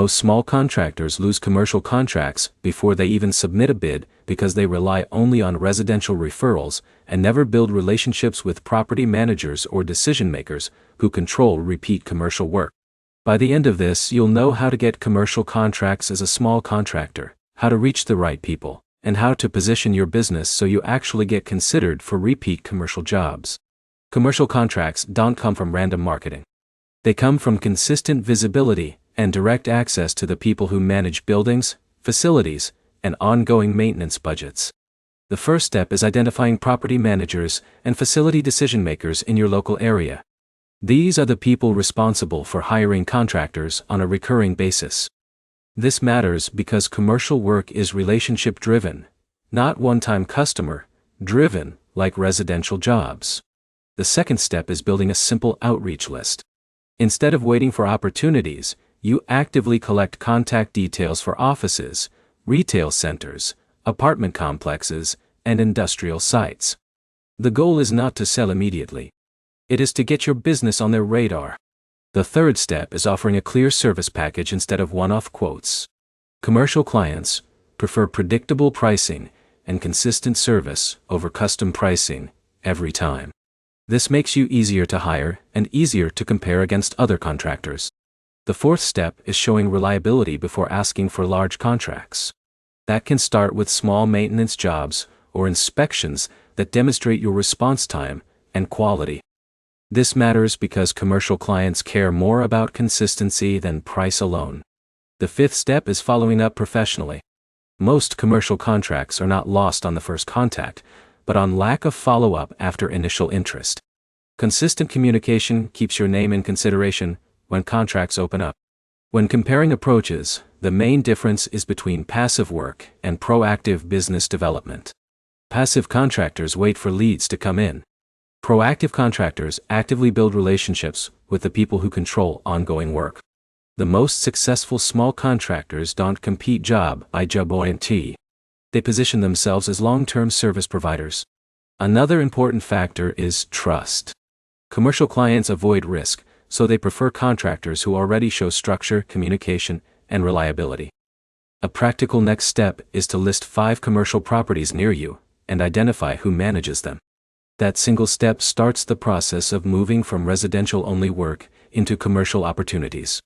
Most small contractors lose commercial contracts before they even submit a bid because they rely only on residential referrals and never build relationships with property managers or decision-makers who control repeat commercial work. By the end of this, you'll know how to get commercial contracts as a small contractor, how to reach the right people, and how to position your business so you actually get considered for repeat commercial jobs. Commercial contracts don't come from random marketing. They come from consistent visibility and direct access to the people who manage buildings, facilities, and ongoing maintenance budgets. The first step is identifying property managers and facility decision-makers in your local area. These are the people responsible for hiring contractors on a recurring basis. This matters because commercial work is relationship-driven, not one-time customer-driven like residential jobs. The second step is building a simple outreach list. Instead of waiting for opportunities, you actively collect contact details for offices, retail centers, apartment complexes, and industrial sites. The goal is not to sell immediately. It is to get your business on their radar. The third step is offering a clear service package instead of one-off quotes. Commercial clients prefer predictable pricing and consistent service over custom pricing every time. This makes you easier to hire and easier to compare against other contractors. The fourth step is showing reliability before asking for large contracts. That can start with small maintenance jobs or inspections that demonstrate your response time and quality. This matters because commercial clients care more about consistency than price alone. The fifth step is following up professionally. Most commercial contracts are not lost on the first contact, but on lack of follow-up after initial interest. Consistent communication keeps your name in consideration when contracts open up. When comparing approaches, the main difference is between passive work and proactive business development. Passive contractors wait for leads to come in. Proactive contractors actively build relationships with the people who control ongoing work. The most successful small contractors don't compete job by job oriented. They position themselves as long-term service providers. Another important factor is trust. Commercial clients avoid risk, so they prefer contractors who already show structure, communication, and reliability. A practical next step is to list 5 commercial properties near you and identify who manages them. That single step starts the process of moving from residential-only work into commercial opportunities.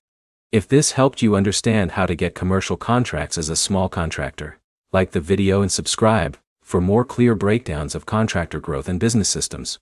If this helped you understand how to get commercial contracts as a small contractor, like the video and subscribe for more clear breakdowns of contractor growth and business systems.